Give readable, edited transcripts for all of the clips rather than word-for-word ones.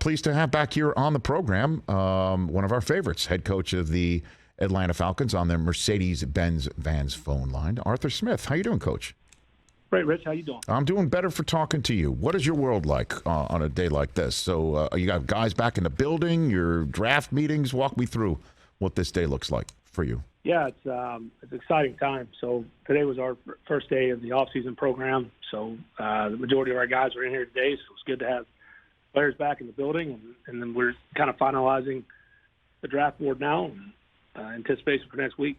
pleased to have back here on the program one of our favorites, head coach of the Atlanta Falcons on the Mercedes-Benz Vans phone line, Arthur Smith. How you doing, Coach? Great, Rich. How you doing? I'm doing better for talking to you. What is your world like on a day like this? So you got guys back in the building, your draft meetings. Walk me through what this day looks like for you. Yeah, it's an exciting time. So today was our first day of the offseason program. So the majority of our guys were in here today, so it's good to have players back in the building. And then we're kind of finalizing the draft board now and anticipation for next week.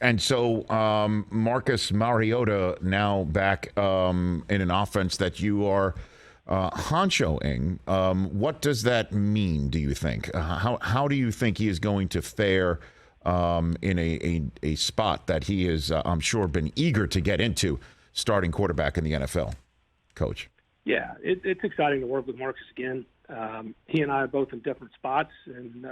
And so Marcus Mariota now back in an offense that you are honchoing. What does that mean, do you think? How do you think he is going to fare in a spot that he is, I'm sure, been eager to get into, starting quarterback in the NFL, Coach? Yeah, it's exciting to work with Marcus again. He and I are both in different spots and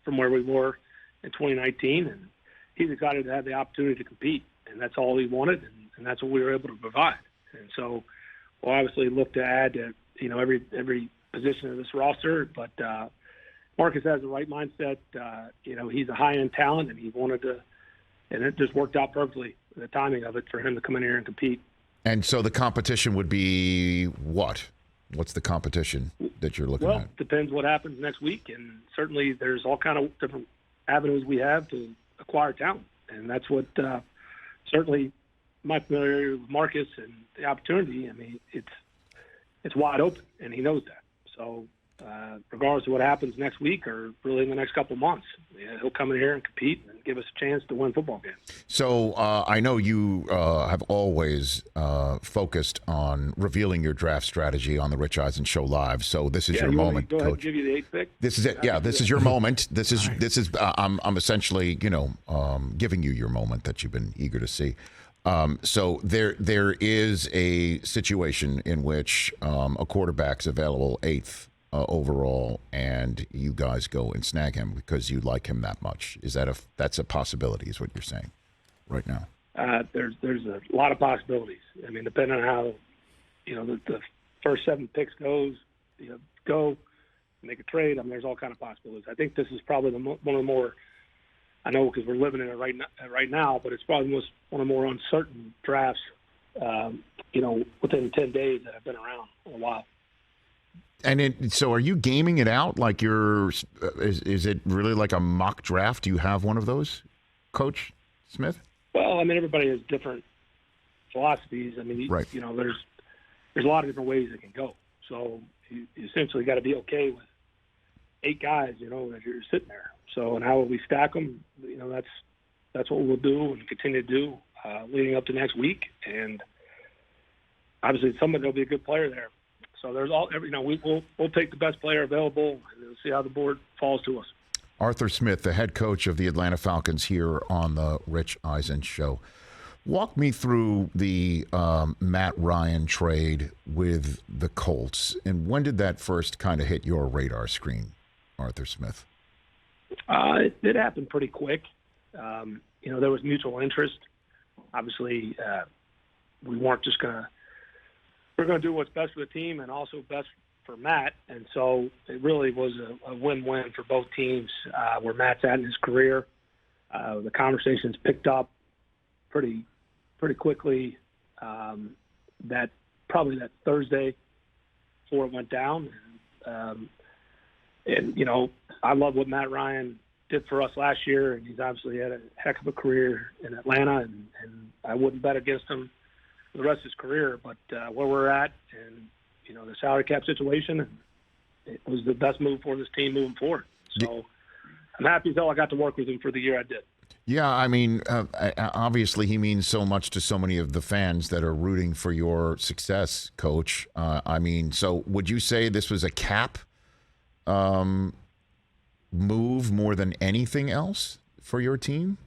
from where we were in 2019, and he's excited to have the opportunity to compete, and that's all he wanted, and that's what we were able to provide. And so we'll obviously look to add to, every position of this roster, but Marcus has the right mindset. He's a high-end talent, and he wanted to, and it just worked out perfectly, the timing of it, for him to come in here and compete. And so the competition would be what? What's the competition that you're looking at? Well, depends what happens next week, and certainly there's all kind of different avenues we have to acquire talent, and that's what certainly my familiarity with Marcus and the opportunity. I mean, it's wide open, and he knows that. So regardless of what happens next week or really in the next couple of months, he'll come in here and compete and give us a chance to win football games. So I know you have always focused on revealing your draft strategy on the Rich Eisen Show live. So this is your moment, go Coach. Ahead and give you the 8th pick. This is it. Yeah, this is your moment. This is. I'm essentially, giving you your moment that you've been eager to see. So there is a situation in which a quarterback's available 8th overall, and you guys go and snag him because you like him that much. Is that's a possibility? Is what you're saying right now? There's a lot of possibilities. I mean, depending on how the first 7 picks goes, go make a trade. I mean, there's all kind of possibilities. I think this is probably one of the more, I know because we're living in it right now, but it's probably one of the more uncertain drafts, within 10 days that have been around in a while. And so are you gaming it out like is it really like a mock draft? Do you have one of those, Coach Smith? Well, I mean, everybody has different philosophies. I mean, right. There's a lot of different ways it can go. So you essentially got to be okay with 8 guys, as you're sitting there. So, and how will we stack them? That's what we'll do and continue to do leading up to next week. And obviously, somebody will be a good player there. So there's we'll take the best player available and we'll see how the board falls to us. Arthur Smith, the head coach of the Atlanta Falcons, here on the Rich Eisen Show. Walk me through the Matt Ryan trade with the Colts, and when did that first kind of hit your radar screen, Arthur Smith? It happened pretty quick. There was mutual interest. Obviously, we weren't just we're going to do what's best for the team and also best for Matt. And so it really was a win-win for both teams where Matt's at in his career. The conversations picked up pretty quickly that Thursday before it went down. And I love what Matt Ryan did for us last year, and he's obviously had a heck of a career in Atlanta, and I wouldn't bet against him the rest of his career, but where we're at and, the salary cap situation, it was the best move for this team moving forward. So I'm happy as hell I got to work with him for the year I did. Yeah, I mean, obviously he means so much to so many of the fans that are rooting for your success, Coach. So would you say this was a cap move more than anything else for your team?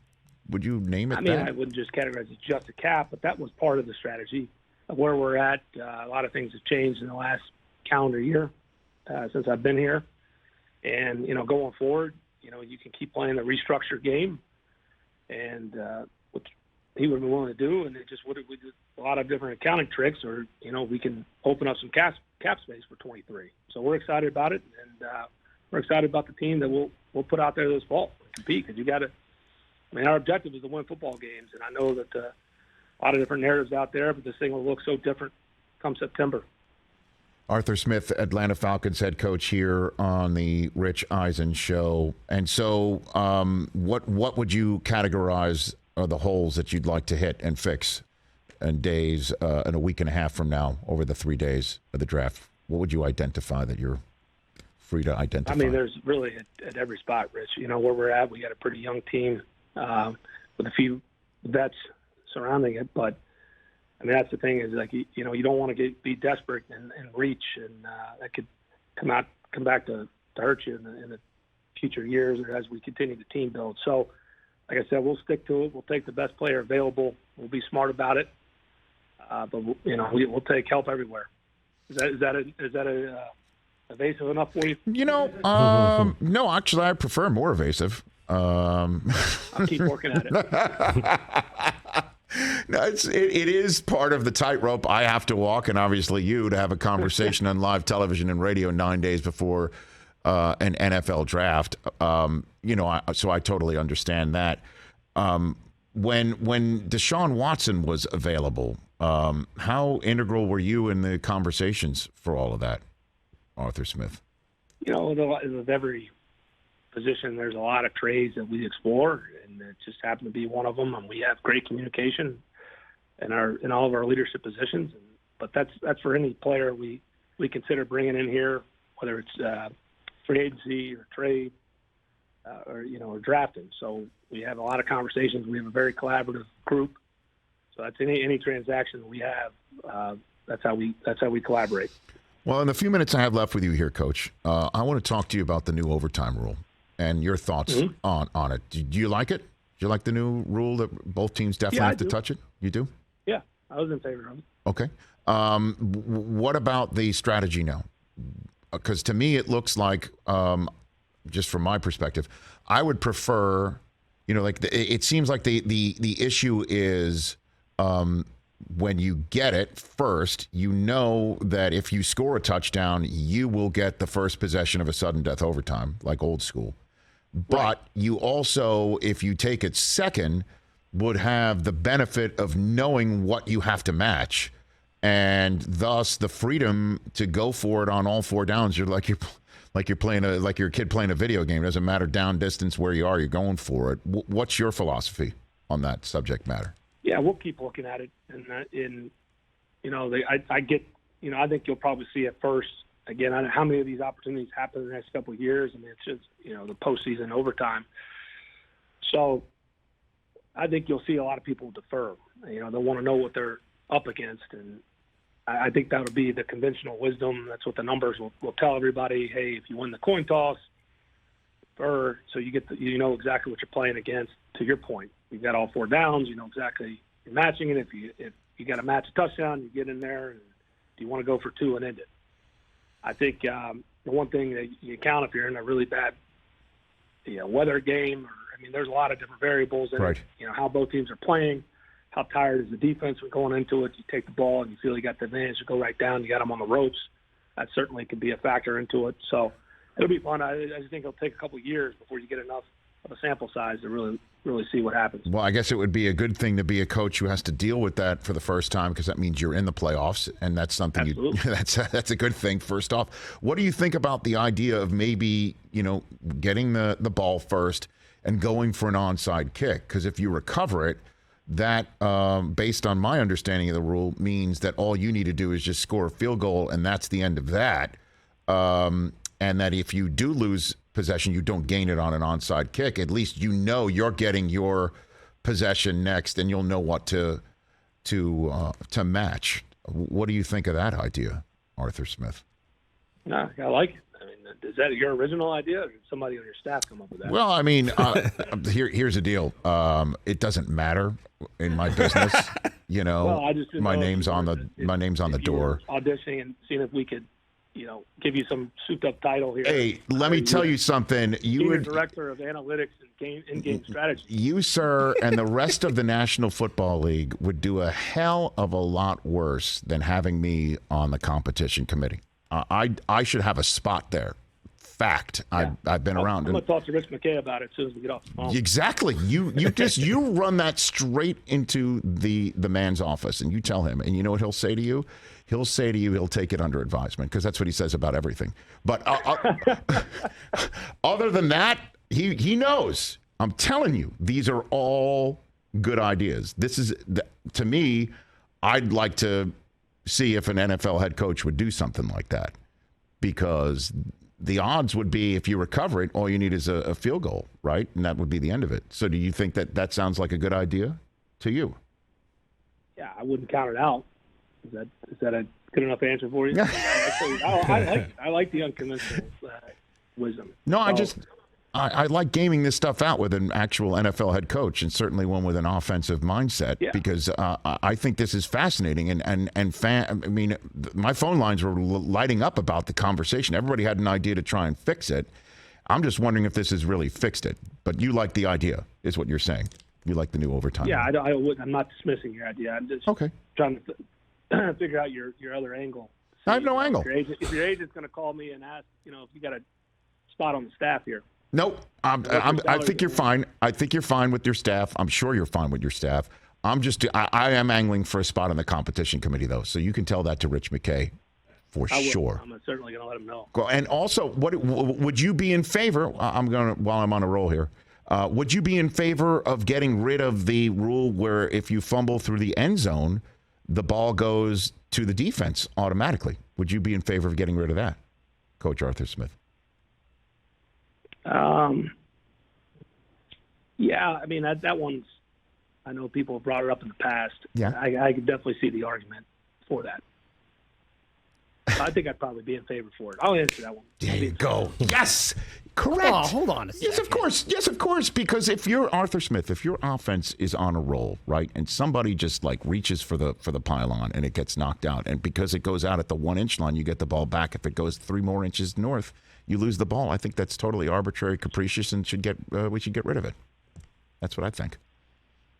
Would you name it that? I wouldn't just categorize it just a cap, but that was part of the strategy of where we're at. A lot of things have changed in the last calendar year since I've been here. And, going forward, you can keep playing the restructured game, and which he would have been willing to do, and it just would have, we did a lot of different accounting tricks, or we can open up some cap space for 23. So we're excited about it, and we're excited about the team that we'll put out there this fall and compete. Because you got to, our objective is to win football games, and I know that a lot of different narratives out there, but this thing will look so different come September. Arthur Smith, Atlanta Falcons head coach, here on the Rich Eisen Show. And so what would you categorize are the holes that you'd like to hit and fix in days, in a week and a half from now, over the 3 days of the draft? What would you identify that you're free to identify? There's really at every spot, Rich. Where we're at, we got a pretty young team with a few vets surrounding it, but that's the thing is, you don't want to be desperate and reach, and that could come back to hurt you in the future years or as we continue the team build. So, like I said, we'll stick to it. We'll take the best player available. We'll be smart about it, but we'll take help everywhere. Is that evasive enough for you? No, actually, I prefer more evasive. I'll keep working at it. No, it is part of the tightrope I have to walk, and obviously you, to have a conversation on live television and radio 9 days before an NFL draft. So I totally understand that. When Deshaun Watson was available, how integral were you in the conversations for all of that, Arthur Smith? With every position, there's a lot of trades that we explore, and it just happened to be one of them. And we have great communication in all of our leadership positions. But that's for any player we consider bringing in here, whether it's free agency or trade or drafting. So we have a lot of conversations. We have a very collaborative group. So that's any transaction that we have. That's how we collaborate. Well, in the few minutes I have left with you here, Coach, I want to talk to you about the new overtime rule and your thoughts on it. Do you like it? Do you like the new rule that both teams definitely have to touch it? You do? Yeah, I was in favor of it. Okay. What about the strategy now? Because to me, it looks like, just from my perspective, I would prefer, it seems like the issue is when you get it first, that if you score a touchdown, you will get the first possession of a sudden death overtime, like old school. But you also, if you take it second, would have the benefit of knowing what you have to match, and thus the freedom to go for it on all four downs. You're like your kid playing a video game. It doesn't matter down distance where you are, you're going for it. What's your philosophy on that subject matter? Yeah, we'll keep looking at it, and I think you'll probably see it first. Again, I don't know how many of these opportunities happen in the next couple of years. It's just the postseason overtime. So I think you'll see a lot of people defer. They'll want to know what they're up against, and I think that would be the conventional wisdom. That's what the numbers will tell everybody. Hey, if you win the coin toss, defer, so you get you know exactly what you're playing against. To your point, you've got all four downs. You know exactly you're matching it. If you got to match a touchdown, you get in there. And do you want to go for two and end it? I think the one thing that you count if you're in a really bad weather game, there's a lot of different variables in it. How both teams are playing, how tired is the defense when going into it. You take the ball and you feel you got the advantage to go right down. You got them on the ropes. That certainly could be a factor into it. So it'll be fun. I just think it'll take a couple of years before you get enough of a sample size to really see what happens. Well, I guess it would be a good thing to be a coach who has to deal with that for the first time, because that means you're in the playoffs, and that's something that's a good thing. First off, what do you think about the idea of maybe getting the ball first and going for an onside kick? Because if you recover it, that based on my understanding of the rule, means that all you need to do is just score a field goal, and that's the end of that. And that if you do lose possession, you don't gain it on an onside kick. At least you're getting your possession next, and you'll know what to match. What do you think of that idea, Arthur Smith? No, I like it. Is that your original idea, or did somebody on your staff come up with that? Well, here's the deal. It doesn't matter in my business. Well, I just my name's on the door. Auditioning and seeing if we could, give you some souped-up title here. Hey, let me tell you something. You Senior would director of analytics and in-game strategy. You, sir, and the rest of the National Football League would do a hell of a lot worse than having me on the competition committee. I should have a spot there. Fact. Yeah. I've been around. I'm going to talk to Rich McKay about it as soon as we get off the phone. Exactly. You run that straight into the man's office, and you tell him, and you know what he'll say to you? He'll say to you, he'll take it under advisement, because that's what he says about everything. But other than that, he knows. I'm telling you, these are all good ideas. This is, to me, I'd like to see if an NFL head coach would do something like that, because the odds would be, if you recover it, all you need is a field goal, right? And that would be the end of it. So do you think that sounds like a good idea to you? Yeah, I wouldn't count it out. Is that a good enough answer for you? I like the unconventional wisdom. No, I like gaming this stuff out with an actual NFL head coach, and certainly one with an offensive mindset, because I think this is fascinating. My phone lines were lighting up about the conversation. Everybody had an idea to try and fix it. I'm just wondering if this has really fixed it. But you like the idea, is what you're saying. You like the new overtime. Yeah, I'm not dismissing your idea. I'm just trying to figure out your other angle. I have no angle. If your agent's going to call me and ask, if you got a spot on the staff here. Nope. I think you're fine. I think you're fine with your staff. I'm sure you're fine with your staff. I am angling for a spot on the competition committee, though. So you can tell that to Rich McKay for sure. I'm certainly going to let him know. And also, what would you be in favor? While I'm on a roll here, would you be in favor of getting rid of the rule where if you fumble through the end zone, the ball goes to the defense automatically? Would you be in favor of getting rid of that, Coach Arthur Smith? Yeah, I mean, that one's, I know people have brought it up in the past. Yeah. I could definitely see the argument for that. I think I'd probably be in favor for it. I'll answer that one. There you go. Yes. Correct. Oh, hold on a second. Yes, of course. Because if you're Arthur Smith, if your offense is on a roll, right, and somebody just reaches for the pylon and it gets knocked out, and because it goes out at the 1-inch line, you get the ball back. If it goes 3 more inches north, you lose the ball. I think that's totally arbitrary, capricious, and we should get rid of it. That's what I think.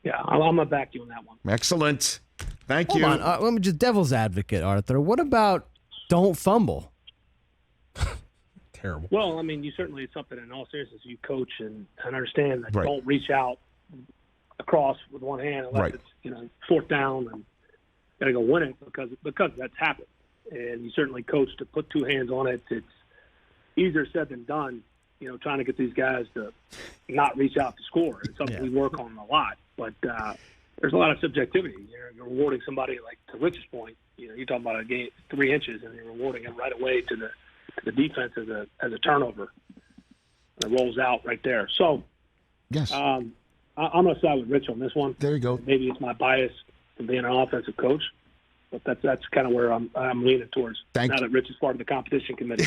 Yeah, I'm gonna back you on that one. Excellent. Thank you. Hold on. Let me just devil's advocate, Arthur. What about don't fumble? Terrible. Well, I mean, you certainly, it's something in all seriousness you coach and understand that. Right. Don't reach out across with one hand unless it's 4th down and got to go win it because that's happened. And you certainly coach to put 2 hands on it. It's easier said than done. Trying to get these guys to not reach out to score. It's something we work on a lot. But there's a lot of subjectivity. You're rewarding somebody, like to Rich's point. You're talking about a game 3 inches, and you're rewarding it right away to the defense as a turnover. It rolls out right there. So, yes, I'm going to side with Rich on this one. There you go. Maybe it's my bias from being an offensive coach, but that's kind of where I'm leaning towards. Now that Rich is part of the competition committee.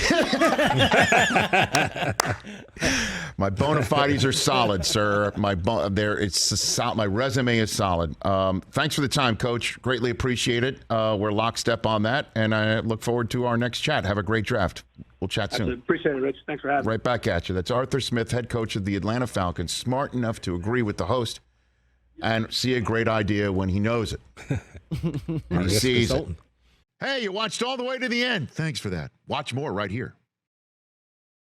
My bona fides are solid, sir. My resume is solid. Thanks for the time, Coach. Greatly appreciate it. We're lockstep on that, and I look forward to our next chat. Have a great draft. We'll chat soon. Appreciate it, Rich. Thanks for having me. Right back at you. That's Arthur Smith, head coach of the Atlanta Falcons, smart enough to agree with the host and see a great idea when he knows it. When he sees it. Hey, you watched all the way to the end. Thanks for that. Watch more right here.